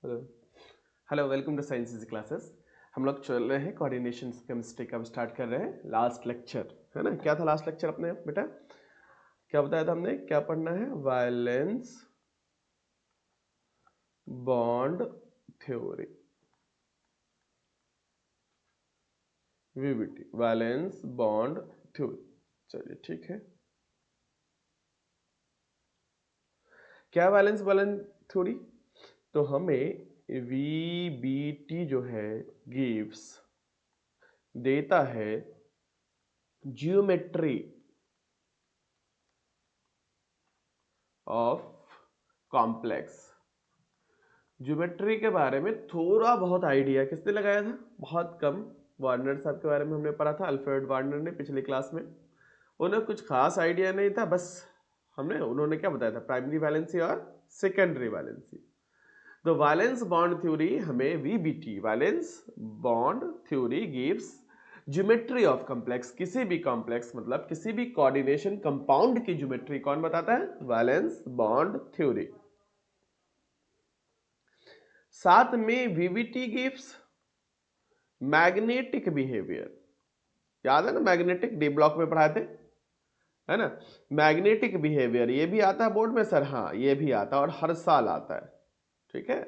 Hello hello welcome to science classes. हम लोग चल रहे हैं कोऑर्डिनेशन केमिस्ट्री का, स्टार्ट कर रहे हैं लास्ट लेक्चर, है ना। क्या था लास्ट लेक्चर अपने बेटा? क्या बताया था हमने? क्या पढ़ना है? Violence bond theory, VBT, valence bond theory. चलिए ठीक है। क्या वैलेंस बॉन्ड थ्योरी? तो हमें वीबीटी जो है गिव्स देता है जियोमेट्री ऑफ कॉम्प्लेक्स। ज्योमेट्री के बारे में थोड़ा बहुत आइडिया किसने लगाया था? बहुत कम। वार्नर साहब के बारे में हमने पढ़ा था, अल्फ्रेड वार्नर ने, पिछली क्लास में। उन्हें कुछ खास आइडिया नहीं था, बस उन्होंने क्या बताया था? प्राइमरी वैलेंसी और सेकेंडरी वैलेंसी। तो वैलेंस बॉन्ड थ्योरी हमें VBT, valence bond theory gives geometry of complex. किसी भी कॉम्प्लेक्स मतलब किसी भी कोऑर्डिनेशन कंपाउंड की ज्योमेट्री कौन बताता है? Valence bond theory. साथ में वीवीटी गिव्स मैग्नेटिक बिहेवियर। याद है ना, मैग्नेटिक डी ब्लॉक में पढ़ाए थे, है ना। मैग्नेटिक बिहेवियर ये भी आता है बोर्ड में सर? हाँ, ये भी आता है और हर साल आता है, ठीक है।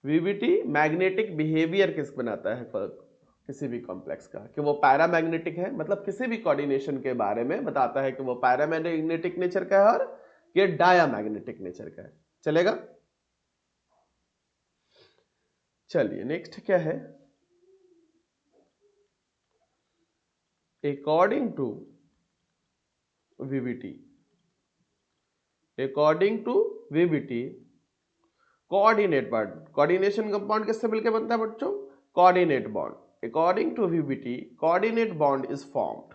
वीवीटी मैग्नेटिक बिहेवियर किस बनाता है किसी भी कॉम्प्लेक्स का? कि वो पैरामैग्नेटिक है, मतलब किसी भी कोऑर्डिनेशन के बारे में बताता है कि वो पैरामैग्नेटिक नेचर का है और ये डायामैग्नेटिक नेचर का है। चलेगा? चलिए नेक्स्ट क्या है? According to VVT, according to VBT, coordinate bond, coordination compound किससे मिलकर बनता है बच्चों? Coordinate bond. According to VBT coordinate bond is formed,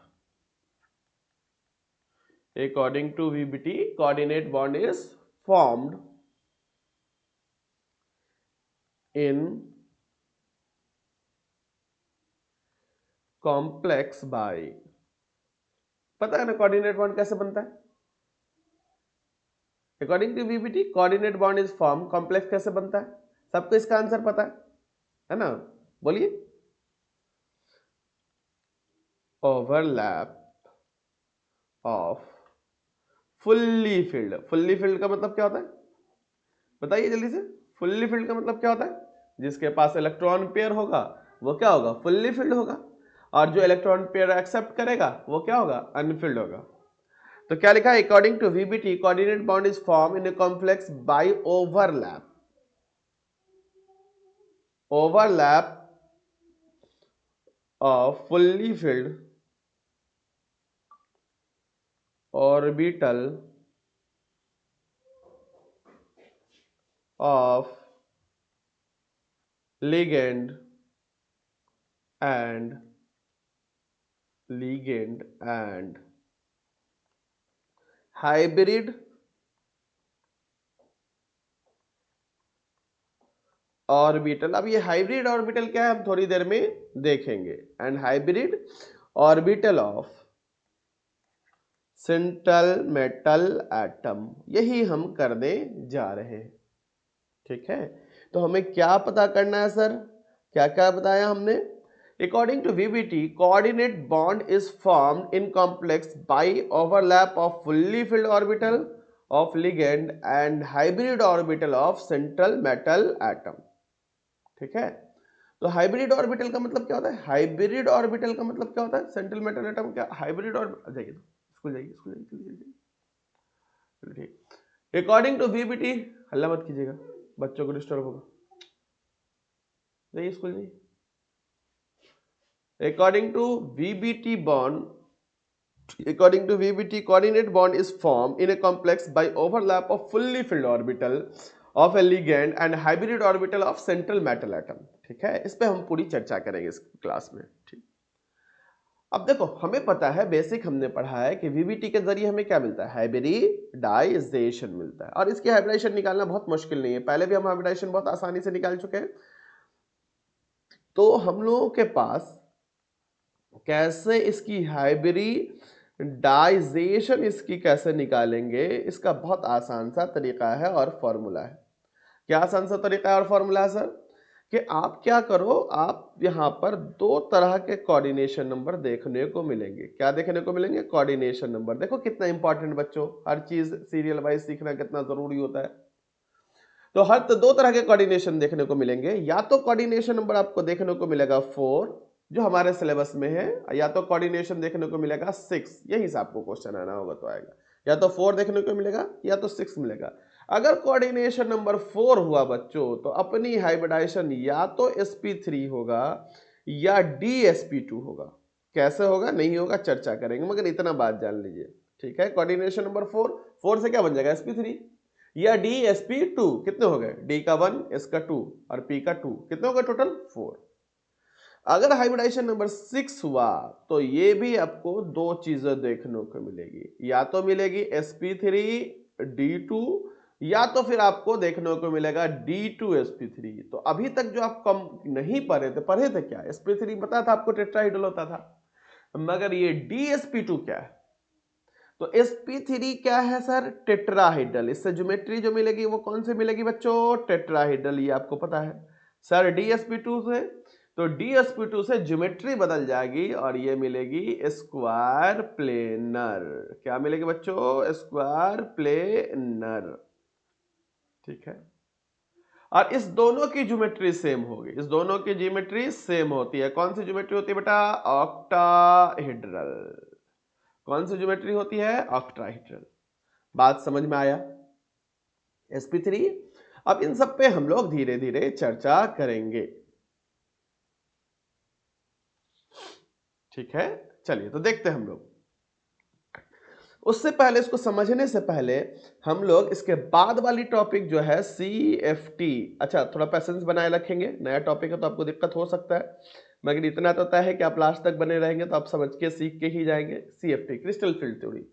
according to VBT coordinate bond is formed in complex by, पता है ना कोऑर्डिनेट बॉन्ड कैसे बनता है? According to VBT coordinate bond is form, complex कैसे बनता है? सबको इसका आंसर पता है ना? बोलिए। Overlap of fully field. Fully filled का मतलब क्या होता है? बताइए जल्दी से। फुल्ली फिल्ड का मतलब क्या होता है? जिसके पास इलेक्ट्रॉन पेयर होगा वो क्या होगा? फुल्ली फिल्ड होगा। और जो इलेक्ट्रॉन पेयर एक्सेप्ट करेगा वो क्या होगा? अनफिल्ड होगा। तो क्या लिखा है? According to VBT coordinate bond is form in a complex by overlap, overlap of fully filled orbital of ligand and hybrid orbital. अब ये हाइब्रिड ऑर्बिटल क्या है हम थोड़ी देर में देखेंगे। And hybrid orbital of central metal atom, यही हम करने जा रहे हैं, ठीक है। तो हमें क्या पता करना है सर? क्या क्या बताया हमने? According to VBT coordinate bond is formed in complex by overlap of fully filled orbital of ligand and hybrid orbital of central metal atom, ठीक है। तो हाइब्रिड ऑर्बिटल का मतलब क्या होता है? हाइब्रिड ऑर्बिटल का मतलब क्या होता है? सेंट्रल मेटल एटम क्या हाइब्रिड ऑर्बिटल? जाइए तो स्कूल जाइए, स्कूल जाइए, जल्दी जल्दी। चलो ठीक। अकॉर्डिंग टू वीबीटी, हल्ला मत कीजिएगा, बच्चों को डिस्टर्ब होगा। जाइए स्कूल जाइए। According to VBT bond, according to VBT, coordinate bond is formed in a complex by overlap of fully filled orbital of a ligand and hybrid orbital of central metal atom, ठीक है। इस पे हम पूरी चर्चा करेंगे इस क्लास में, ठीक। अब देखो, हमें पता है, बेसिक हमने पढ़ा है कि वीबीटी के जरिए हमें क्या मिलता है? हाइब्रिडाइजेशन मिलता है। और इसकी हाइब्रिडाइजेशन निकालना बहुत मुश्किल नहीं है, पहले भी हम हाइब्रिडाइजेशन बहुत आसानी से निकाल चुके हैं। तो हम लोगों के पास कैसे इसकी हाइब्रिड डाइजेशन इसकी कैसे निकालेंगे, इसका बहुत आसान सा तरीका है और फॉर्मूला है। क्या आसान सा तरीका है और फॉर्मूला है सर, कि आप क्या करो, आप यहाँ पर दो तरह के कोऑर्डिनेशन नंबर देखने को मिलेंगे। क्या देखने को मिलेंगे? Coordination number. देखो कितना इंपॉर्टेंट बच्चों, हर चीज सीरियल वाइज सीखना कितना जरूरी होता है। तो हर दो तरह के कोऑर्डिनेशन देखने को मिलेंगे। या तो कोऑर्डिनेशन नंबर आपको देखने को मिलेगा 4 जो हमारे सिलेबस में है, या तो कोऑर्डिनेशन देखने को मिलेगा 6, यही से आपको क्वेश्चन आना होगा तो आएगा। या तो 4 देखने को मिलेगा या तो 6 मिलेगा। अगर कोऑर्डिनेशन नंबर 4 हुआ बच्चों तो अपनी हाइब्रिडाइजेशन या तो sp3 होगा या dsp2 होगा। कैसे होगा नहीं होगा चर्चा करेंगे, मगर इतना बात जान लीजिए, ठीक है। कोऑर्डिनेशन नंबर 4 से क्या बन जाएगा? sp3 या dsp2। कितने हो गए? d का 1, s का 2 और p का 2, कितने हो गए टोटल? 4। अगर हाइब्रिडाइजेशन नंबर 6 हुआ तो ये भी आपको दो चीजें देखने को मिलेगी, या तो मिलेगी sp3 d2 या तो फिर आपको देखने को मिलेगा d2 sp3। तो अभी तक जो आप कम नहीं पढ़े थे क्या? sp3 पता था आपको टेट्राहाइड्रल होता था, मगर ये dsp2 क्या है? तो sp3 क्या है सर? टेट्राहाइड्रल। इससे ज्योमेट्री जो मिलेगी वो कौन से मिलेगी बच्चों? टेट्राहाइड्रल, ये आपको पता है। सर dsp2 से, तो dsp2 से ज्योमेट्री बदल जाएगी और ये मिलेगी स्क्वायर प्लेनर। क्या मिलेगी बच्चों? स्क्वायर प्लेनर, ठीक है। और इस दोनों की ज्योमेट्री सेम होगी, इस दोनों की ज्योमेट्री सेम होती है। कौन सी ज्योमेट्री होती है बेटा? ऑक्टाहेड्रल। कौन सी ज्योमेट्री होती है? ऑक्टाहेड्रल। बात समझ में आया? sp3। अब इन सब पे हम लोग धीरे धीरे चर्चा करेंगे, ठीक है। चलिए तो देखते हैं हम लोग। उससे पहले, इसको समझने से पहले हम लोग इसके बाद वाली टॉपिक जो है CFT, अच्छा थोड़ा पैसेंस बनाए रखेंगे, नया टॉपिक है तो आपको दिक्कत हो सकता है, मगर इतना तो तय है कि आप लास्ट तक बने रहेंगे तो आप समझ के सीख के ही जाएंगे। CFT क्रिस्टल फील्ड थ्योरी,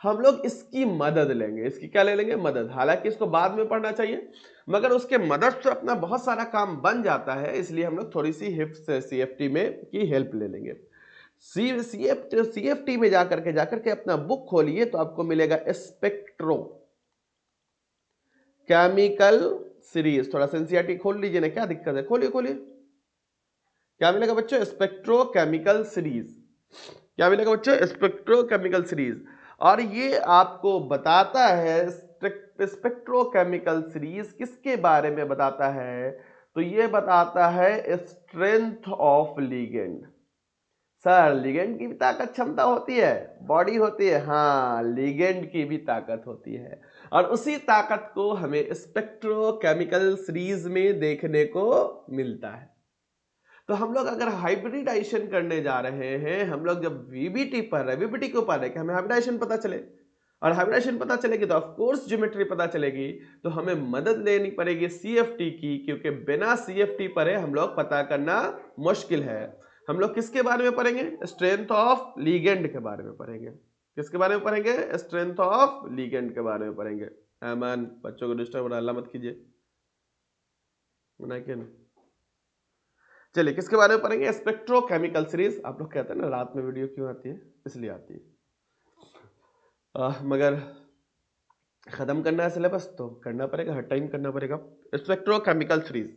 हम लोग इसकी मदद लेंगे। इसकी क्या ले लेंगे? मदद। हालांकि इसको बाद में पढ़ना चाहिए, मगर उसके मदद से अपना बहुत सारा काम बन जाता है, इसलिए हम लोग थोड़ी सी हिफ्स CFT में की हेल्प ले लेंगे। CFT में जाकर के अपना बुक खोलिए तो आपको मिलेगा स्पेक्ट्रो केमिकल सीरीज। थोड़ा एनसीईआरटी खोल लीजिए ना, क्या दिक्कत है? खोलिए खोलिए। क्या मिलेगा बच्चों? Spectro chemical series. क्या मिलेगा बच्चों? Spectro chemical series. और ये आपको बताता है स्पेक्ट्रोकेमिकल सीरीज किसके बारे में बताता है? तो ये बताता है strength of ligand. Sir ligand की भी ताकत क्षमता होती है, बॉडी होती है, हाँ लिगेंड की भी ताकत होती है, और उसी ताकत को हमें स्पेक्ट्रोकेमिकल सीरीज में देखने को मिलता है। तो हम लोग अगर हाइब्रिडाइजेशन करने जा रहे हैं, हम लोग जब वीबीटी पढ़ रहे हैं, वीबीटी क्यों पढ़ रहे हैं? कि हमें हाइब्रिडाइजेशन पता चले, और हाइब्रिडाइजेशन पता चलेगी तो ऑफ कोर्स ज्योमेट्री पता चलेगी, तो हमें मदद लेनी पड़ेगी सीएफटी की, क्योंकि बिना सीएफटी पढ़े हम लोग पता करना मुश्किल है। हम लोग किसके बारे में पढ़ेंगे? स्ट्रेंथ ऑफ लिगेंड के बारे में पढ़ेंगे। किसके बारे में पढ़ेंगे? स्ट्रेंथ ऑफ लिगेंड के बारे में पढ़ेंगे। अमन बच्चों को डिस्टर्ब अल्लाह मत कीजिए, चलिए किसके बारे में पढ़ेंगे? Spectrochemical series. आप लोग कहते हैं ना रात में वीडियो क्यों आती है, इसलिए आती है, मगर खत्म करना है सिलेबस तो करना पड़ेगा, हर टाइम करना पड़ेगा। स्पेक्ट्रोकेमिकल सीरीज,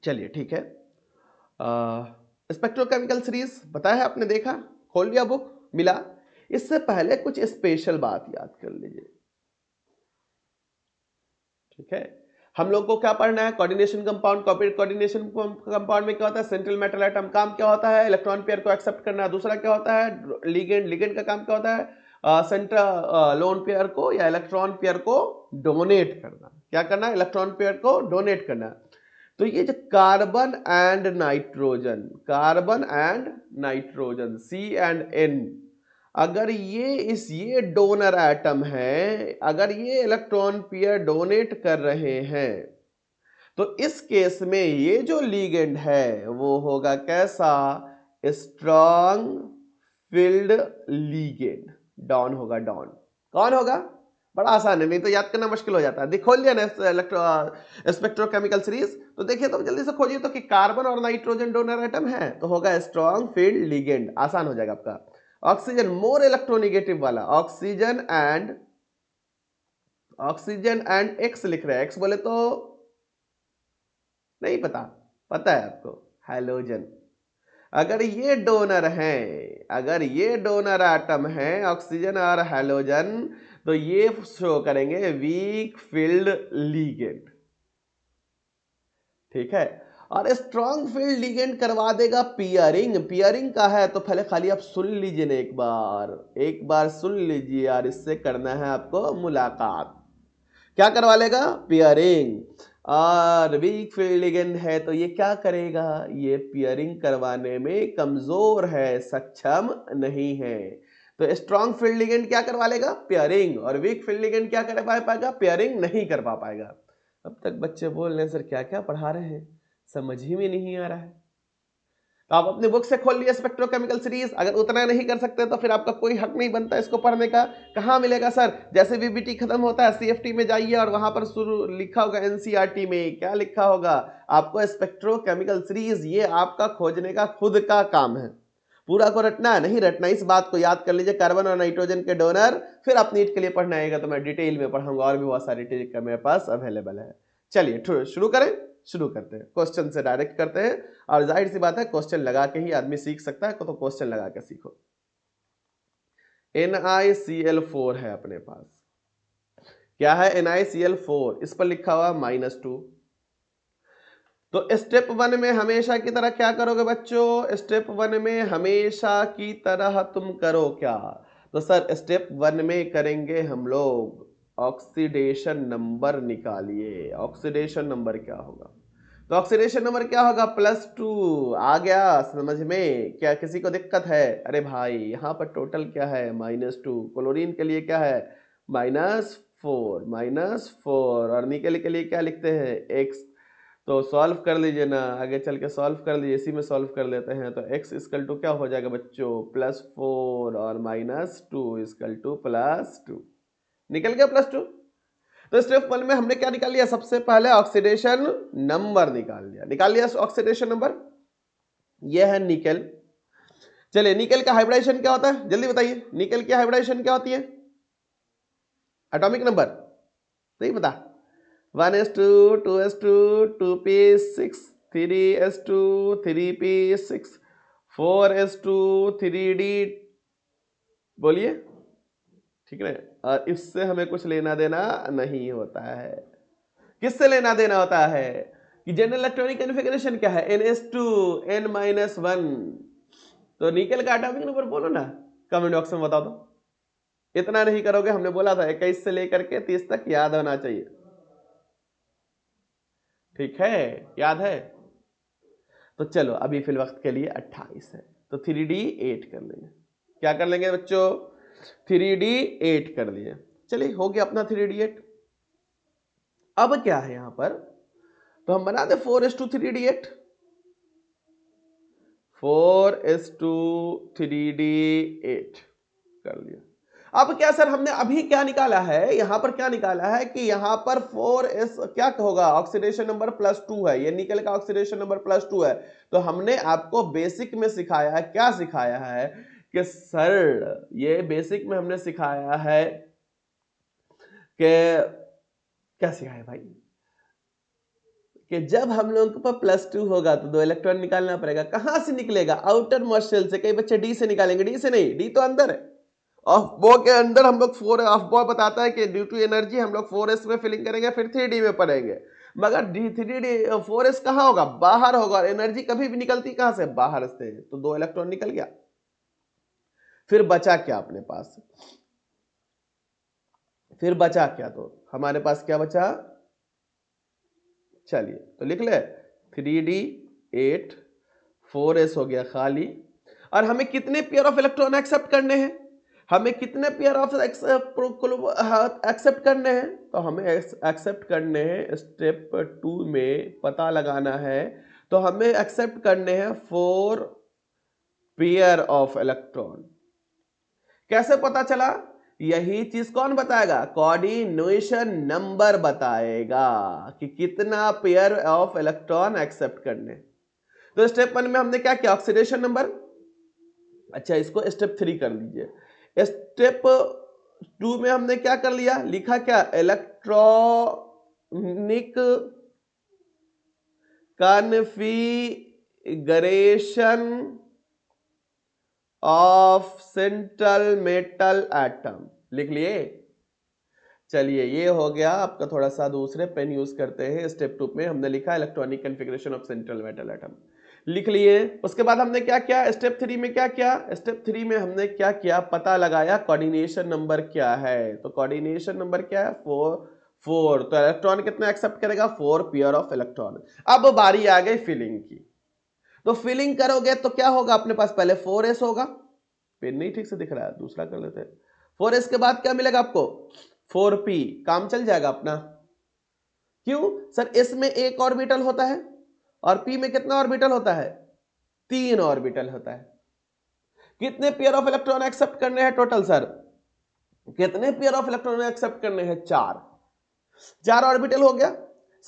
चलिए ठीक है। स्पेक्ट्रोकेमिकल सीरीज बताया है आपने, देखा, खोल लिया बुक, मिला। इससे पहले कुछ स्पेशल बात याद कर लीजिए, ठीक है। हम लोग को क्या पढ़ना है? Coordination compound. कोऑर्डिनेशन कंपाउंड में क्या होता है? Central metal atom. काम क्या होता है? इलेक्ट्रॉन पेयर को एक्सेप्ट करना। दूसरा क्या होता है? लिगेंड। लिगेंड का काम क्या होता है? सेंट्रल लोन पेयर को या इलेक्ट्रॉन पेयर को डोनेट करना। क्या करना? इलेक्ट्रॉन पेयर को डोनेट करना। तो ये जो carbon and nitrogen, carbon and nitrogen C&N, अगर ये डोनर एटम है, अगर ये इलेक्ट्रॉन पेयर डोनेट कर रहे हैं, तो इस केस में ये जो लिगेंड है वो होगा कैसा? Strong field ligand. डॉन होगा, डॉन। कौन होगा? बड़ा आसान है, नहीं तो याद करना मुश्किल हो जाता है। खोल लिया ना स्पेक्ट्रोकेमिकल सीरीज, तो देखिए तो जल्दी से खोजिए तो कि कार्बन और नाइट्रोजन डोनर एटम है, तो होगा स्ट्रॉन्ग फील्ड लिगेंड, आसान हो जाएगा आपका। ऑक्सीजन मोर इलेक्ट्रोनिगेटिव वाला, ऑक्सीजन एंड एक्स लिख रहे हैं, एक्स बोले तो नहीं पता, पता है आपको, हैलोजन। अगर ये डोनर एटम है ऑक्सीजन और हैलोजन, तो ये शो करेंगे वीक फील्ड लीगेंड, ठीक है। और स्ट्रॉन्ग फील्ड लीगेंड करवा देगा पियरिंग। पियरिंग का है तो पहले खाली आप सुन लीजिए ना, एक बार सुन लीजिए यार, इससे करना है आपको मुलाकात। क्या करवा लेगा? पियरिंग। और वीक फील्ड लिगेंड है तो ये क्या करेगा? ये पियरिंग करवाने में कमजोर है, सक्षम नहीं है। तो स्ट्रॉन्ग फील्ड लिगेंड क्या करवा लेगा? पियरिंग। और वीक फील्ड लिगेंड क्या कर पाएगा? पियरिंग नहीं कर पाएगा। अब तक बच्चे बोल रहे हैं सर क्या क्या पढ़ा रहे हैं, समझ ही में नहीं आ रहा है। तो आप अपने बुक से खोल लिए स्पेक्ट्रोकेमिकल सीरीज, अगर उतना नहीं कर सकते तो फिर आपका कोई हक नहीं बनता इसको पढ़ने का। कहाँ मिलेगा सर? जैसे वीबीटी खत्म होता है सीएफटी में जाइए और वहां पर शुरू लिखा होगा एनसीईआरटी में, क्या लिखा होगा आपको? Spectrochemical series. ये आपका खोजने का खुद का काम है, पूरा को रटना नहीं रटना, इस बात को याद कर लीजिए। कार्बन और नाइट्रोजन के डोनर, फिर आप नीट के लिए पढ़ना आएगा तो मैं डिटेल में पढ़ाऊंगा, और भी बहुत सारी ट्रिक मेरे पास अवेलेबल है। चलिए शुरू करें, शुरू करते हैं, क्वेश्चन से डायरेक्ट करते हैं। और जाहिर सी बात है क्वेश्चन लगा के ही आदमी सीख सकता है, तो क्वेश्चन लगा के सीखो। NiCl4 है अपने पास, क्या है? NiCl4, इस पर लिखा हुआ -2। तो स्टेप 1 में हमेशा की तरह क्या करोगे बच्चों? स्टेप 1 में हमेशा की तरह तुम करो क्या? तो सर स्टेप 1 में करेंगे हम लोग ऑक्सीडेशन नंबर निकालिए। ऑक्सीडेशन नंबर क्या होगा? तो ऑक्सीडेशन नंबर क्या होगा? +2। आ गया समझ में? क्या किसी को दिक्कत है? अरे भाई यहाँ पर टोटल क्या है? -2। क्लोरीन के लिए क्या है? -4 और निकल के लिए क्या लिखते हैं? x। तो सॉल्व कर लीजिए ना, आगे चल के सॉल्व कर लीजिए, इसी में सॉल्व कर लेते हैं। तो x इक्वल टू क्या हो जाएगा बच्चों? +4 और -2 इक्वल टू +2। निकल गया +2। तो स्टेप 1 में हमने क्या निकाल लिया? सबसे पहले ऑक्सीडेशन नंबर निकाल लिया ऑक्सीडेशन नंबर। यह है निकेल। चलिए निकेल का हाइब्रिडाइजेशन क्या होता है जल्दी बताइए? निकेल की हाइब्रिडाइजेशन क्या होती है? एटॉमिक नंबर नहीं पता? 1s2 2s2 2p6 3s2 3p6 4s2 3d, बोलिए ठीक है। और इससे हमें कुछ लेना देना नहीं होता है। किससे लेना देना होता है? कि जनरल इलेक्ट्रॉनिक कॉन्फ़िगरेशन क्या है? NS2 N-1। तो निकेल का एटॉमिक नंबर बोलो ना, कमेंट बॉक्स में बता दो। इतना नहीं करोगे, हमने बोला था 21 से लेकर के 30 तक याद होना चाहिए, ठीक है? याद है? तो चलो अभी फिल वक्त के लिए 28 है, तो 3D 8 कर लेंगे। क्या कर लेंगे बच्चों? 3D 8 कर लिए। चलिए हो गया अपना 3D 8। अब क्या है यहां पर? तो हम बना दे 4s2 3D 8। 4s2 3D 8 कर लिया। अब क्या सर हमने अभी क्या निकाला है? यहां पर क्या निकाला है कि यहां पर 4s क्या होगा? ऑक्सीडेशन नंबर +2 है, ये निकल का ऑक्सीडेशन नंबर +2 है। तो हमने आपको बेसिक में सिखाया है, क्या सिखाया है कि सर ये बेसिक में हमने सिखाया है कि क्या सिखाया भाई? कि जब हम लोगों के पास +2 होगा तो 2 इलेक्ट्रॉन निकालना पड़ेगा। कहां से निकलेगा? आउटर मोस्ट शेल से। कई बच्चे डी से निकालेंगे, डी से नहीं, डी तो अंदर है। ऑफ बो के अंदर हम लोग 4 ऑफ बो बताता है कि ड्यू टू एनर्जी हम लोग 4s में फिलिंग करेंगे, फिर 3d में पढ़ेंगे। मगर d3d 4s कहां होगा? बाहर होगा। और एनर्जी कभी भी निकलती कहां से? बाहर से। तो 2 इलेक्ट्रॉन निकल गया। फिर बचा क्या अपने पास? फिर बचा क्या? तो हमारे पास क्या बचा? चलिए तो लिख ले 3d 8 4s हो गया खाली। और हमें कितने पेयर ऑफ इलेक्ट्रॉन एक्सेप्ट करने हैं? हमें कितने पेयर ऑफ एक्सेप्ट करने हैं? तो हमें एक्सेप्ट करने हैं स्टेप 2 में, पता लगाना है। तो हमें एक्सेप्ट करने हैं 4 पेयर ऑफ इलेक्ट्रॉन। कैसे पता चला यही चीज कौन बताएगा? कोऑर्डिनेशन नंबर बताएगा कि कितना पेयर ऑफ इलेक्ट्रॉन एक्सेप्ट करने। तो स्टेप 1 में हमने क्या किया? Oxidation number. अच्छा, इसको स्टेप 3 कर लीजिए। स्टेप 2 में हमने क्या कर लिया? लिखा क्या? Electronic configuration of central metal atom लिख लिए। चलिए, ये हो गया आपका। थोड़ा सा दूसरे पेन यूज करते हैं। स्टेप 2 में हमने लिखा electronic configuration of central metal atom, लिख लिए। उसके बाद हमने क्या किया? स्टेप 3 में क्या किया? स्टेप 3 में हमने क्या किया? पता लगाया कोऑर्डिनेशन नंबर क्या है। तो कोऑर्डिनेशन नंबर क्या है? 4। तो इलेक्ट्रॉन कितना एक्सेप्ट करेगा? 4 पेयर ऑफ इलेक्ट्रॉन। अब बारी आ गई फिलिंग की। तो फिलिंग करोगे तो क्या होगा अपने पास? पहले 4s होगा। पेन नहीं ठीक से दिख रहा है, दूसरा कर लेते हैं। 4s के बाद क्या मिलेगा आपको? 4p। काम चल जाएगा अपना। क्यों सर? s में एक ऑर्बिटल होता है और p में कितना ऑर्बिटल होता है? 3 ऑर्बिटल होता है। कितने पेयर ऑफ इलेक्ट्रॉन एक्सेप्ट करने हैं टोटल सर? कितने पेयर ऑफ इलेक्ट्रॉन एक्सेप्ट करने हैं? 4 ऑर्बिटल हो गया।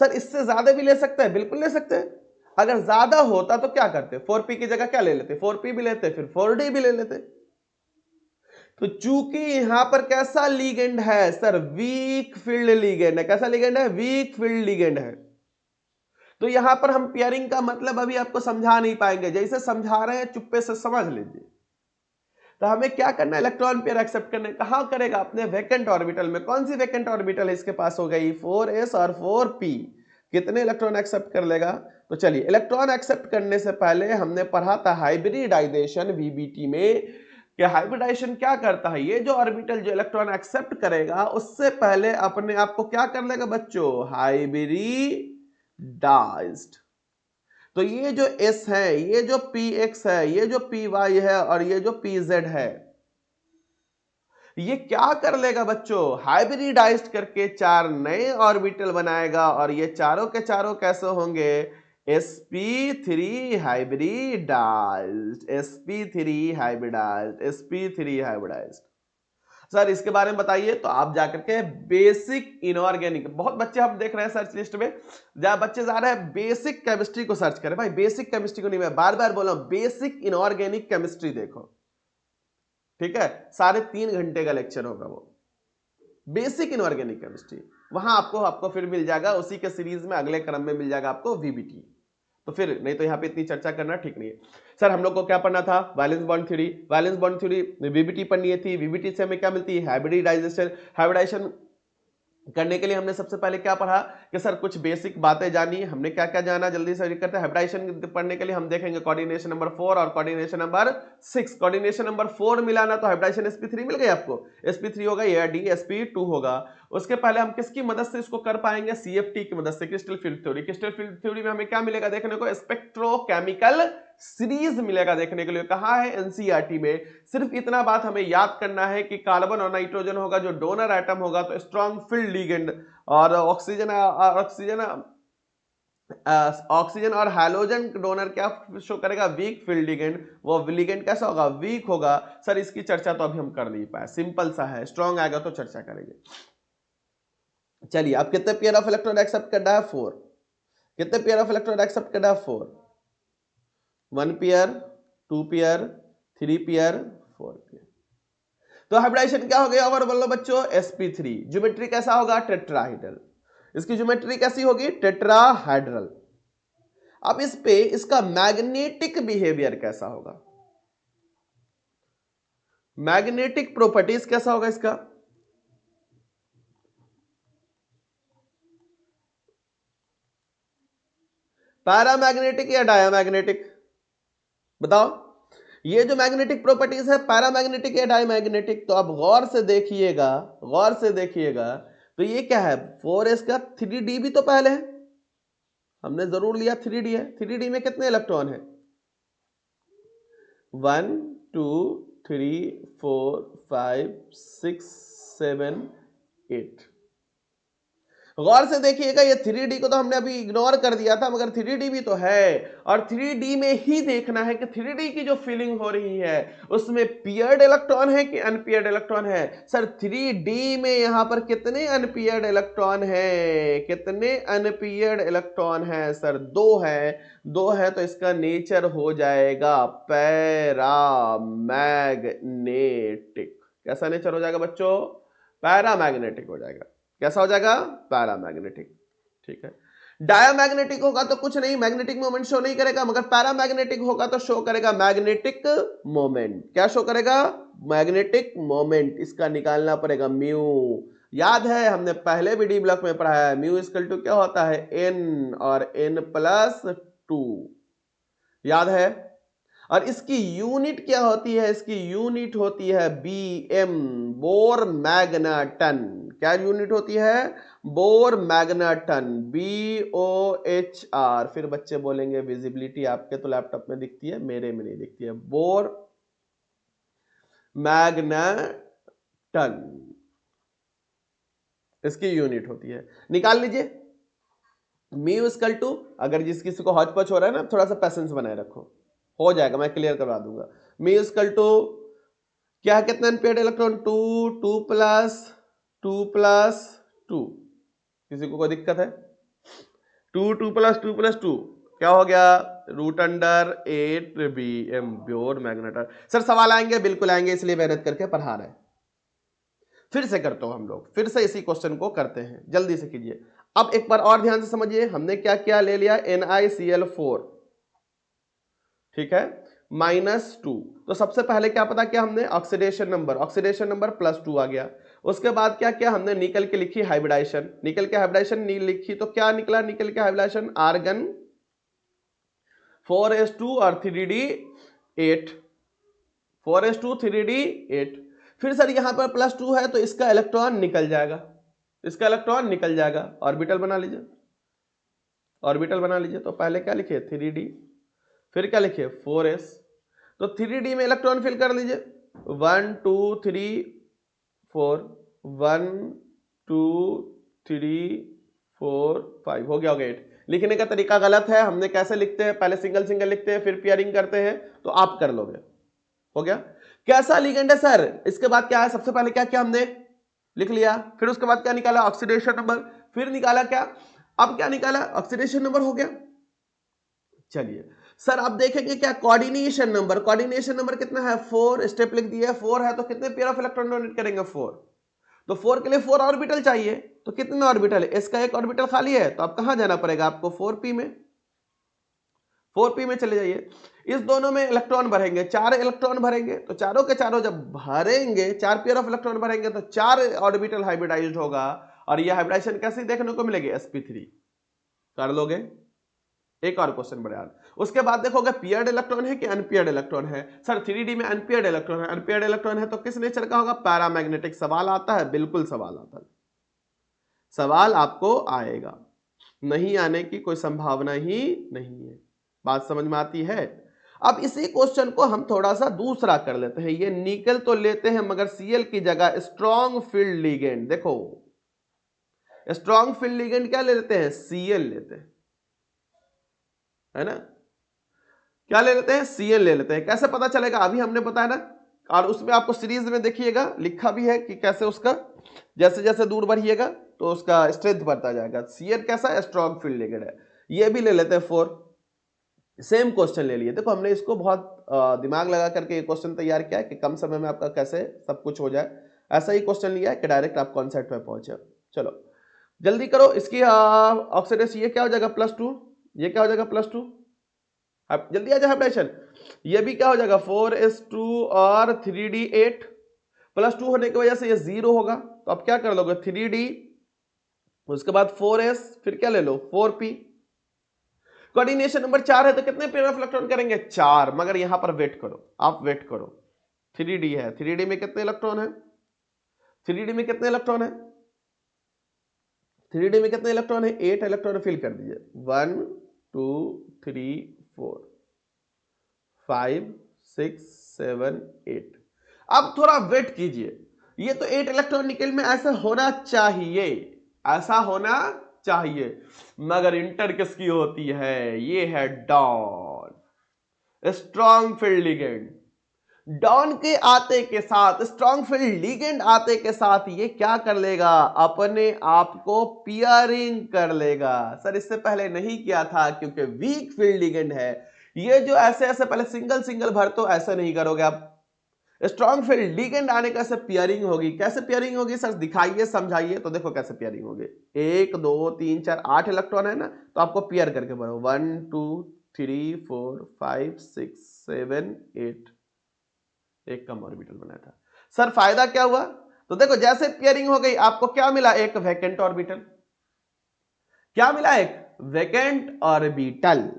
सर इससे ज्यादा भी ले सकते हैं? बिल्कुल ले सकते हैं। अगर ज्यादा होता तो क्या करते? 4p की जगह क्या ले लेते? 4p भी लेते, फिर 4d भी ले लेते। तो चूंकि यहां पर कैसा लीगेंड है सर? वीक फील्ड लीगेंड है। कैसा लीगेंड है? वीक फील्ड लीगेंड है। तो यहां पर हम पेयरिंग का मतलब अभी आपको समझा नहीं पाएंगे, जैसे समझा रहे हैं चुप्पे से समझ लीजिए। तो हमें क्या करना है? इलेक्ट्रॉन पेयर एक्सेप्ट करने। कहां करेगा? अपने वैकेंट ऑर्बिटल में। कौन सी वैकेंट ऑर्बिटल है इसके पास? हो गई 4s और 4p। कितने इलेक्ट्रॉन एक्सेप्ट कर लेगा? तो चलिए, इलेक्ट्रॉन एक्सेप्ट करने से पहले हमने पढ़ा था हाइब्रिडाइजेशन वीबीटी में कि हाइब्रिडाइजेशन क्या करता है? ये जो ऑर्बिटल जो इलेक्ट्रॉन एक्सेप्ट करेगा उससे पहले अपने आप को क्या कर लेगा बच्चों? हाइब्रिडाइज्ड। तो ये जो s है, ये जो px है, ये जो py है और ये जो pz है, ये क्या कर लेगा बच्चों? हाइब्रिडाइज्ड करके 4 नए ऑर्बिटल बनाएगा। और ये चारों के चारों कैसे होंगे? sp3 hybridised, sp3 hybridised, sp3 hybridised. Sir इसके बारे में बताइए। तो आप जाकर के बेसिक इनऑर्गेनिक, बहुत बच्चे हम देख रहे हैं सर्च लिस्ट में, जहां बच्चे जा रहे हैं बेसिक केमिस्ट्री को सर्च करें। भाई बेसिक केमिस्ट्री को नहीं, मैं बार बार बोल रहा हूं, बेसिक इनऑर्गेनिक केमिस्ट्री देखो। ठीक है, 3.5 घंटे का लेक्चर होगा वो, बेसिक इनऑर्गेनिक केमिस्ट्री। वहां आपको फिर मिल जाएगा उसी के सीरीज में, अगले क्रम में मिल जाएगा आपको वीबीटी। तो फिर नहीं तो यहाँ पे इतनी चर्चा करना ठीक नहीं है। सर हम लोग को क्या पढ़ना था? Valence bond theory. Valence bond theory VBT पढ़नी थी। वीबीटी से हमें क्या मिलती है? हाइब्रिडाइजेशन। हाइब्रिडाइजेशन करने के लिए हमने सबसे पहले क्या पढ़ा कि सर कुछ बेसिक बातें जानी। हमने क्या क्या जाना? जल्दी से करते हैं। हाइब्रिडाइजेशन पढ़ने के लिए हम देखेंगे कोऑर्डिनेशन नंबर 4 और कोऑर्डिनेशन नंबर 6। कोऑर्डिनेशन नंबर 4 मिलाना तो हाइब्रिडाइजेशन sp3 मिल गई आपको। sp3 होगा, ये डी sp2 होगा। उसके पहले हम किसकी मदद से इसको कर पाएंगे? CFT की मदद से, crystal field theory. Crystal field theory में हमें क्या मिलेगा देखने को? स्पेक्ट्रोकेमिकल सीरीज मिलेगा देखने के लिए। कहां है? एनसीईआरटी में। सिर्फ इतना बात हमें याद करना है कि कार्बन और नाइट्रोजन होगा जो डोनर एटम होगा तो स्ट्रॉन्ग फील्ड लिगेंड, और ऑक्सीजन और हैलोजन डोनर क्या शो करेगा? Weak field ligand. वो लिगेंड कैसा होगा? वीक होगा। सर इसकी चर्चा तो अभी हम कर नहीं पाए, सिंपल सा है, स्ट्रॉन्ग आएगा तो चर्चा करेंगे। चलिए, आप कितने पेयर ऑफ इलेक्ट्रॉन एक्सेप्ट करना है? 4। कितने पेयर ऑफ इलेक्ट्रॉन एक्सेप्ट करना है? 4। 1 पेयर, 2 पेयर, 3 पेयर, 4 पेयर। तो हाइब्रिडाइजेशन क्या हो गया? और बोलो बच्चों, sp3। ज्योमेट्री कैसा होगा? टेट्राहेड्रल। इसकी ज्योमेट्री कैसी होगी? टेट्राहेड्रल। अब इस पे इसका मैग्नेटिक बिहेवियर कैसा होगा? मैग्नेटिक प्रॉपर्टीज कैसा होगा इसका? पैरामैग्नेटिक या डायामैग्नेटिक? बताओ। ये जो मैग्नेटिक प्रॉपर्टीज है, पैरामैग्नेटिक या डायमैग्नेटिक? तो आप गौर से देखिएगा, गौर से देखिएगा। तो ये क्या है? 4s का 3d भी तो पहले है, हमने जरूर लिया 3d है। 3d में कितने इलेक्ट्रॉन है? 1 2 3 4 5 6 7 8। गौर से देखिएगा, ये 3D को तो हमने अभी इग्नोर कर दिया था, मगर 3D भी तो है, और 3D में ही देखना है कि 3D की जो फीलिंग हो रही है उसमें पियर्ड इलेक्ट्रॉन है कि अनपियर्ड इलेक्ट्रॉन है। सर 3D में यहां पर कितने अनपियर्ड इलेक्ट्रॉन है, कितने अनपियर्ड इलेक्ट्रॉन है सर? 2 है, 2 है, तो इसका नेचर हो जाएगा पैरामैग्नेटिक। कैसा नेचर हो जाएगा बच्चों? पैरामैग्नेटिक हो जाएगा। कैसा हो जाएगा? पैरामैग्नेटिक। ठीक है, डायामैग्नेटिक होगा तो कुछ नहीं, मैग्नेटिक मोमेंट शो नहीं करेगा, मगर पैरामैग्नेटिक होगा तो शो करेगा मैग्नेटिक मोमेंट। क्या शो करेगा? Magnetic moment. इसका निकालना पड़ेगा म्यू। याद है, हमने पहले भी डी ब्लॉक में पढ़ा है, म्यू इक्वल टू क्या होता है? एन, और एन प्लस 2, याद है। और इसकी यूनिट क्या होती है? इसकी यूनिट होती है बीएम, बोर मैग्नाटन। क्या यूनिट होती है? Bohr magneton, BOHR। फिर बच्चे बोलेंगे विजिबिलिटी आपके तो लैपटॉप में दिखती है, मेरे में नहीं दिखती है। बोर मैग्नाटन इसकी यूनिट होती है। निकाल लीजिए म्यू इक्वल टू, अगर जिस किसी को हौच पौच हो रहा है ना, थोड़ा सा पैसेंस बनाए रखो, हो जाएगा, मैं क्लियर करवा दूंगा। म्यू इक्वल टू क्या है? कितना अनपेयर्ड इलेक्ट्रॉन? 2, 2 plus 2 plus 2। किसी को कोई दिक्कत है? 2, 2 प्लस 2 प्लस 2 क्या हो गया? Root under 8 BM, pure magnetar. Sir सवाल आएंगे, बिल्कुल आएंगे, इसलिए मेहनत करके पढ़ा रहे हैं। फिर से करते हो हम लोग, फिर से इसी क्वेश्चन को करते हैं, जल्दी से कीजिए। अब एक बार और ध्यान से समझिए, हमने क्या क्या ले लिया? NiCl4, ठीक है, -2। तो सबसे पहले क्या पता किया हमने? ऑक्सीडेशन नंबर, ऑक्सीडेशन नंबर +2 आ गया। उसके बाद क्या किया हमने? निकल के लिखी हाइब्रिडाइजेशन, निकल के हाइब्रिडाइजेशन लिखी तो क्या निकला? निकल के हाइब्रिडाइजेशन आर्गन 4s2 और 3d8, 4s2 3d8। फिर सर यहां पर +2 है तो इसका इलेक्ट्रॉन निकल जाएगा, इसका इलेक्ट्रॉन निकल जाएगा। ऑर्बिटल बना लीजिए, ऑर्बिटल बना लीजिए। तो पहले क्या लिखे? 3d, फिर क्या लिखे? 4s। तो 3d में इलेक्ट्रॉन फिल कर लीजिए, 1 2 3 4, 1 2 3 4 5, हो गया 8। लिखने का तरीका गलत है, हमने कैसे लिखते हैं? पहले सिंगल सिंगल लिखते हैं, फिर पेयरिंग करते हैं, तो आप कर लोगे। हो गया। कैसा लिगेंड है सर? इसके बाद क्या है? सबसे पहले क्या किया हमने? लिख लिया। फिर उसके बाद क्या निकाला? Oxidation number. फिर निकाला क्या? अब क्या निकाला? ऑक्सीडेशन नंबर हो गया। चलिए सर अब देखेंगे क्या? Coordination number. कोऑर्डिनेशन नंबर कितना है? 4। स्टेप लिख दिया, 4 है तो कितने पेयर ऑफ इलेक्ट्रॉन डोनेट करेंगे? 4। तो 4 के लिए 4 ऑर्बिटल चाहिए, तो कितने ऑर्बिटल है? इसका एक ऑर्बिटल खाली है, तो अब कहां जाना पड़ेगा आपको? 4p में, 4p में चले जाइए। इस दोनों में इलेक्ट्रॉन भरेंगे, 4 इलेक्ट्रॉन भरेंगे, तो चारों के चारों जब भरेंगे, 4 पेयर ऑफ इलेक्ट्रॉन भरेंगे, तो 4 ऑर्बिटल हाइब्रिडाइज्ड होगा। और यह हाइब्रिडाइजेशन कैसे देखने को मिलेगी? sp3। कर लोगे? एक और क्वेश्चन बढ़िया। उसके बाद देखोगे पियर्ड इलेक्ट्रॉन है कि अनपियर्ड इलेक्ट्रॉन है? सर 3D में अनपियर्ड इलेक्ट्रॉन है, अनपियर्ड इलेक्ट्रॉन है तो किस नेचर का होगा? पैरामैग्नेटिक। सवाल आता है? बिल्कुल सवाल आता है, सवाल आपको आएगा, नहीं आने की कोई संभावना ही नहीं है। बात समझ में आती है? अब इसी क्वेश्चन को हम थोड़ा सा दूसरा कर लेते हैं। ये निकल तो लेते हैं मगर Cl की जगह स्ट्रॉन्ग फील्ड लिगेंड, देखो स्ट्रॉन्ग फील्ड लिगेंड क्या ले लेते हैं? Cl लेते हैं, है ना? क्या ले लेते हैं? Cl ले लेते हैं। कैसे पता चलेगा? अभी हमने बताया ना, और उसमें आपको सीरीज में देखिएगा लिखा भी है कि कैसे उसका जैसे जैसे दूर बढ़िएगा तो उसका स्ट्रेंथ बढ़ता जाएगा। Cl कैसा है? स्ट्रॉन्ग फील्ड लिगेंड है। ये भी ले लेते हैं 4। सेम क्वेश्चन ले लिए। देखो हमने इसको बहुत दिमाग लगा करके ये क्वेश्चन तैयार किया है कि कम समय में आपका कैसे सब कुछ हो जाए। ऐसा ही क्वेश्चन लिया है कि डायरेक्ट आप कॉन्सेप्ट में पहुंचे। चलो जल्दी करो। इसकी ऑक्सीडेशन ये क्या हो जाएगा? +2। ये क्या हो जाएगा? +2। जल्दी आ जाए हाइब्रिडेशन। ये भी क्या हो जाएगा? 4s2 और 3d8। +2 होने की वजह से ये 0 होगा, तो अब क्या कर लोगे? 3d, उसके बाद 4s, फिर क्या ले लो? 4p। कोऑर्डिनेशन नंबर 4 है तो कितने पेयर ऑफ इलेक्ट्रॉन करेंगे? 4। मगर यहां पर वेट करो, आप वेट करो। 3d है, 3d में कितने इलेक्ट्रॉन है? 3d में कितने इलेक्ट्रॉन है? 3d में कितने इलेक्ट्रॉन है? 8 इलेक्ट्रॉन फिल कर दीजिए। 1 2 3 4 5 6 7 8। अब थोड़ा वेट कीजिए, ये तो 8 इलेक्ट्रॉन निकल में ऐसा होना चाहिए, ऐसा होना चाहिए। मगर इंटर किसकी होती है? ये है डॉन, स्ट्रॉन्ग फील्ड लिगेंड। डॉन के आते के साथ, स्ट्रॉन्ग फील्ड लिगेंड आते के साथ ये क्या कर लेगा? अपने आप को पियरिंग कर लेगा। सर इससे पहले नहीं किया था क्योंकि वीक फील्ड लिगेंड है। ये जो ऐसे ऐसे पहले सिंगल सिंगल भर तो ऐसे नहीं करोगे आप। स्ट्रॉन्ग फील्ड लिगेंड आने का से पियरिंग होगी। कैसे पियरिंग होगी सर? दिखाइए, समझाइए। तो देखो कैसे पियरिंग होगी। 1 2 3 4 8 इलेक्ट्रॉन है ना, तो आपको पियर करके भरो। 1 2 3 4 5 6 7 8। एक कम ऑर्बिटल बनाया था। सर फायदा क्या हुआ? तो देखो जैसे पेयरिंग हो गई आपको क्या मिला? एक वैकेंट ऑर्बिटल। क्या मिला? एक वैकेंट ऑर्बिटल।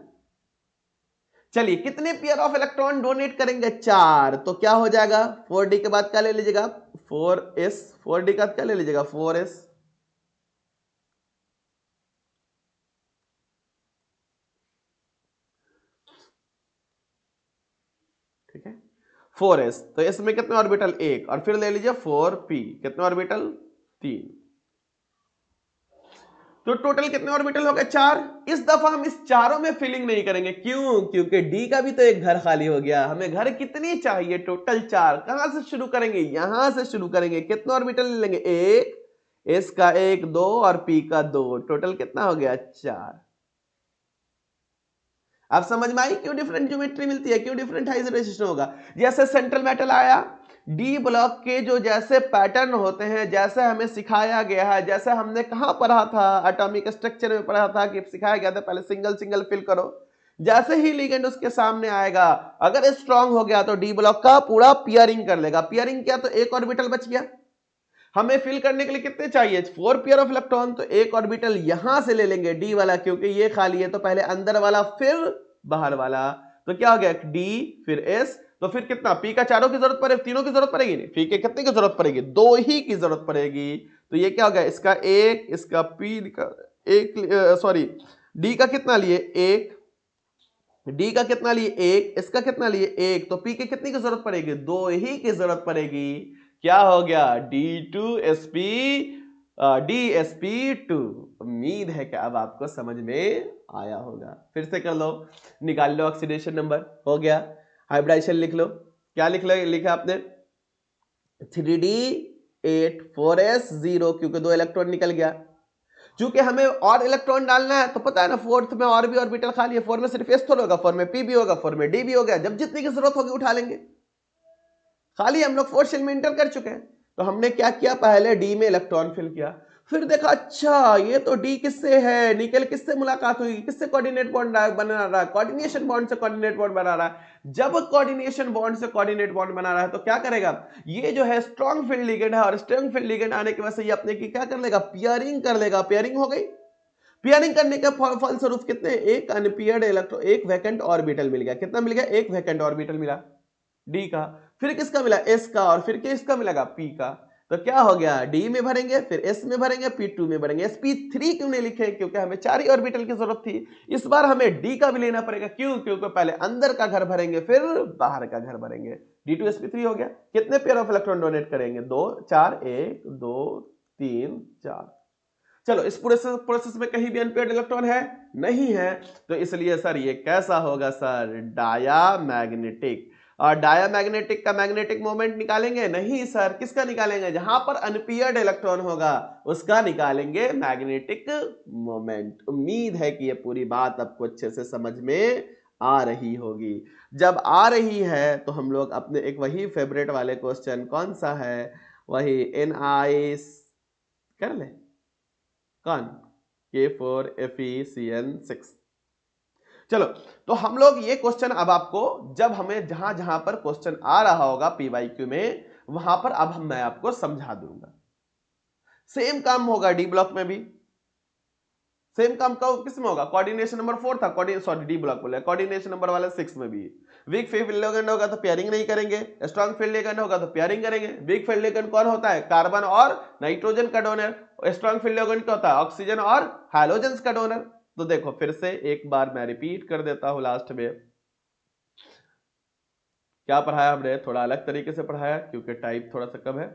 चलिए कितने पेयर ऑफ इलेक्ट्रॉन डोनेट करेंगे? 4। तो क्या हो जाएगा? 4d के बाद क्या ले लीजिएगा? 4s। 4d का क्या ले लीजिएगा? 4s। ठीक है, 4s। तो इसमें कितने ऑर्बिटल? 1। और फिर ले लीजिए 4p। कितने ऑर्बिटल? 3। तो टोटल कितने ऑर्बिटल हो गए? 4। इस दफा हम इस चारों में फिलिंग नहीं करेंगे। क्यों? क्योंकि डी का भी तो एक घर खाली हो गया। हमें घर कितनी चाहिए? टोटल 4। कहां से शुरू करेंगे? यहां से शुरू करेंगे। कितने ऑर्बिटल ले लेंगे? 1, एस का 1 2 और पी का 2। टोटल कितना हो गया? 4। आप समझ में आई क्यों डिफरेंट ज्योमेट्री मिलती है, क्यों डिफरेंट हाइब्रिडाइजेशन होगा? जैसे सेंट्रल मेटल आया, डी ब्लॉक के जो जैसे पैटर्न होते हैं, जैसे हमें सिखाया गया है, जैसे हमने कहां पढ़ा था? एटॉमिक स्ट्रक्चर में पढ़ा था कि सिखाया गया था पहले सिंगल सिंगल फिल करो। जैसे ही लिगेंड उसके सामने आएगा, अगर स्ट्रांग हो गया तो डी ब्लॉक का पूरा पियरिंग कर लेगा। पियरिंग किया तो एक ऑर्बिटल बच गया। हमें फिल करने के लिए कितने चाहिए? 4 पेयर ऑफ इलेक्ट्रॉन। तो एक ऑर्बिटल यहां से ले लेंगे डी वाला, क्योंकि ये खाली है। तो पहले अंदर वाला फिर बाहर वाला। तो क्या हो गया? डी फिर एस। तो फिर कितना? पी का चारों की जरूरत पड़ेगी? तीनों की जरूरत पड़ेगी नहीं। पी के कितने की जरूरत पड़ेगी? 2 ही की जरूरत पड़ेगी। तो ये क्या हो गया? इसका एक, इसका पी का एक, सॉरी डी का कितना लिए? 1। डी का कितना लिए? 1। इसका कितना लिए? 1। तो पी के कितनी की जरूरत पड़ेगी? 2 ही की जरूरत पड़ेगी। क्या हो गया? D2sp, DsP2। उम्मीद है कि अब आपको समझ में आया होगा। फिर से कर लो, निकाल लो ऑक्सीडेशन नंबर। हो गया। हाइब्रिडाइजेशन लिख लो। क्या लिखा आपने? 3d8 4s0, क्योंकि 2 इलेक्ट्रॉन निकल गया। क्योंकि हमें और इलेक्ट्रॉन डालना है, तो पता है ना फोर्थ में और भी ऑर्बिटल खाली है। 4 में सिर्फ एस थोड़ा होगा, 4 में पी भी होगा, 4 में डी भी होगा। जब जितनी की जरूरत होगी उठा लेंगे। खाली हम लोग फोर्थ शेल में इंटर कर चुके हैं। तो हमने क्या किया? पहले डी में इलेक्ट्रॉन फिल किया, फिर देखा अच्छा ये तो डी किससे है? निकल किससे मुलाकात हुई? किससे कोऑर्डिनेट बॉन्ड बना रहा है? कोऑर्डिनेशन बॉन्ड से कोऑर्डिनेट बॉन्ड बना रहा है। जब कोऑर्डिनेशन बॉन्ड से कोऑर्डिनेट बॉन्ड बना रहा है तो क्या करेगा? ये जो है स्ट्रॉन्ग फील्ड लिगेंड है, और स्ट्रॉन्ग फील्ड लिगेंड आने की वजह से ये अपने की क्या कर लेगा? पियरिंग कर लेगा। पियरिंग हो गई। पियरिंग करने के फलस्वरूप कितने? एक अनपियर्ड इलेक्ट्रॉन, एक वैकेंट ऑर्बिटल मिल गया। कितना मिल गया? एक वैकेंट ऑर्बिटल मिला डी का। फिर किसका मिला? एस का। और फिर किसका मिलेगा? पी का। तो क्या हो गया? डी में भरेंगे, फिर एस में भरेंगे, P2 में भरेंगे। sp3 क्यों नहीं लिखे? क्योंकि हमें 4 ही ऑर्बिटल की जरूरत थी। इस बार हमें डी का भी लेना पड़ेगा। क्यों? क्योंकि पहले अंदर का घर भरेंगे, फिर बाहर का घर भरेंगे। D2sp3 हो गया। कितने पेयर ऑफ इलेक्ट्रॉन डोनेट करेंगे? 2 4 1 2 3 4। चलो इस प्रोसेस में कहीं भी अनपेयर्ड इलेक्ट्रॉन है? नहीं है। तो इसलिए सर ये कैसा होगा सर? डायामैग्नेटिक। और डायामैग्नेटिक का मैग्नेटिक मोमेंट निकालेंगे? नहीं सर। किसका निकालेंगे? जहां पर अनपेयर्ड इलेक्ट्रॉन होगा उसका निकालेंगे मैग्नेटिक मोमेंट। उम्मीद है कि ये पूरी बात आपको अच्छे से समझ में आ रही होगी। जब आ रही है तो हम लोग अपने एक वही फेवरेट वाले क्वेश्चन, कौन सा है? वही NI कर ले। कौन? K4FeCN6। चलो, तो हम लोग ये क्वेश्चन अब आपको, जब हमें जहां जहां पर क्वेश्चन आ रहा होगा PYQ में, वहां पर अब मैं आपको समझा दूंगा। सेम काम होगा डी ब्लॉक में भी। सेम काम का किस में होगा? कोऑर्डिनेशन नंबर 4 था, सॉरी डी ब्लॉक बोले, कोऑर्डिनेशन नंबर वाला 6 में भी। वीक फील्ड लिगेंड होगा तो पेयरिंग नहीं करेंगे। स्ट्रॉन्ग फील्ड लिगेंड होगा तो पेयरिंग करेंगे। वीक फील्ड लिगेंड कौन होता है? कार्बन और नाइट्रोजन का डोनर। स्ट्रॉन्ग फील्ड लिगेंड क्या होता है? ऑक्सीजन और हैलोजेंस का डोनर। तो देखो फिर से एक बार मैं रिपीट कर देता हूं। लास्ट में क्या पढ़ाया हमने? थोड़ा अलग तरीके से पढ़ाया क्योंकि टाइम थोड़ा सा कम है।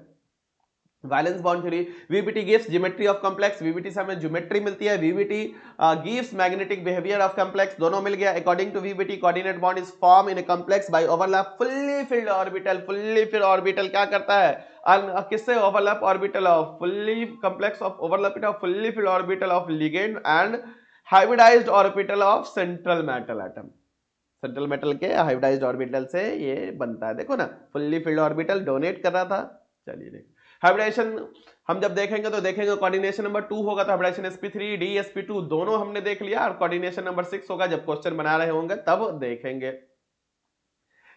Valence bond theory, VBT gives geometry of complex, VBT से हमें ज्योमेट्री मिलती है, VBT gives magnetic behaviour of complex, दोनों मिल गया। According to VBT coordinate bond is form in a complex by overlap fully filled orbital. Fully filled orbital क्या करता है, किससे overlap orbital of fully complex of overlap of fully filled orbital of ligand and hybridised orbital of central metal atom. Central metal के hybridised orbital से ये बनता है, देखो ना फुल्ली फिल्ड ऑर्बिटल डोनेट कर रहा था। चलिए देखो हाइब्रिडाइजेशन हम जब देखेंगे तो देखेंगे कोऑर्डिनेशन नंबर 2 होगा तो हाइब्रिडाइजेशन sp3 d sp2 दोनों हमने देख लिया, और कोऑर्डिनेशन नंबर 6 होगा जब क्वेश्चन बना रहे होंगे तब देखेंगे।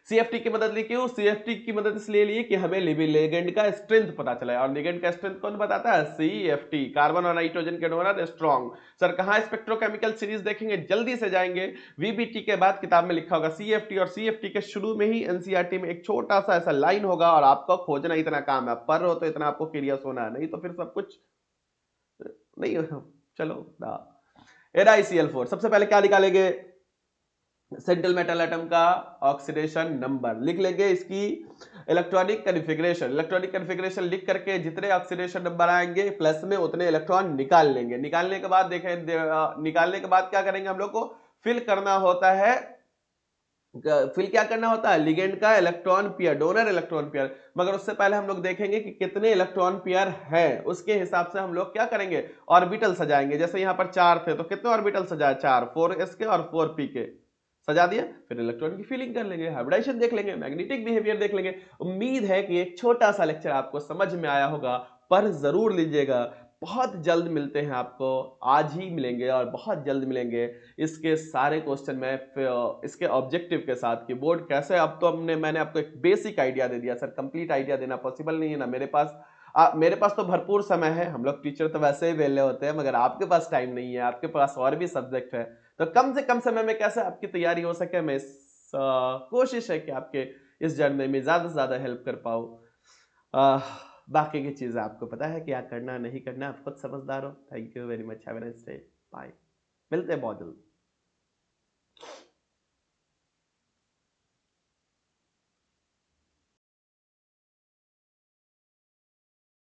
सीएफटी की मदद ली, क्यों सीएफटी की मदद इसलिए ली कि हमें लिगेंड का स्ट्रेंथ पता चला है, और लिगेंड का स्ट्रेंथ कौन बताता है, सीएफटी, कार्बन और नाइट्रोजन के डोनर स्ट्रॉन्ग। सर कहां स्पेक्ट्रोकेमिकल सीरीज देखेंगे, जल्दी से जाएंगे, वीबीटी के बाद किताब में लिखा होगा सीएफटी, और सीएफटी के शुरू में ही एनसीईआरटी में एक छोटा सा ऐसा लाइन होगा, और आपको खोजना इतना काम है, पढ़ रहे हो तो इतना आपको क्यूरियस होना है, नहीं तो फिर सब कुछ नहीं। चलो NaCl4 सबसे पहले क्या निकालेंगे, सेंट्रल मेटल एटम का ऑक्सीडेशन नंबर लिख लेंगे, इसकी इलेक्ट्रॉनिक कन्फिग्रेशन, इलेक्ट्रॉनिक कन्फिग्रेशन लिख करके जितने ऑक्सीडेशन नंबर आएंगे प्लस में उतने इलेक्ट्रॉन निकाल लेंगे। निकालने के बाद देखें, निकालने के बाद क्या करेंगे, हम लोग को फिल करना होता है, फिल क्या करना होता है, लिगेंड का electron pair, donor electron pair. मगर उससे पहले हम लोग देखेंगे कि कितने इलेक्ट्रॉन पेयर हैं, उसके हिसाब से हम लोग क्या करेंगे, ऑर्बिटल सजाएंगे। जैसे यहां पर 4 थे तो कितने ऑर्बिटल सजाए, 4, 4s के और 4p के सजा दिया, फिर इलेक्ट्रॉन की फीलिंग कर लेंगे, हाइब्रिडाइजेशन देख लेंगे, मैग्नेटिक बिहेवियर देख लेंगे। उम्मीद है कि एक छोटा सा लेक्चर आपको समझ में आया होगा, पर जरूर लीजिएगा। बहुत जल्द मिलते हैं आपको, आज ही मिलेंगे और बहुत जल्द मिलेंगे इसके सारे क्वेश्चन में इसके ऑब्जेक्टिव के साथ कि बोर्ड कैसे। अब तो मैंने आपको एक बेसिक आइडिया दे दिया सर, कंप्लीट आइडिया देना पॉसिबल नहीं है ना मेरे पास तो भरपूर समय है, हम लोग टीचर तो वैसे ही वेले होते हैं, मगर आपके पास टाइम नहीं है, आपके पास और भी सब्जेक्ट है, तो कम से कम समय में कैसे आपकी तैयारी हो सके, मैं कोशिश है कि आपके इस जर्नी में ज्यादा से ज्यादा हेल्प कर पाऊँ। बाकी की चीजें आपको पता है क्या करना नहीं करना, आप खुद समझदार हो। Thank you very much, have a nice day, bye, मिलते हैं बहुत जल्द।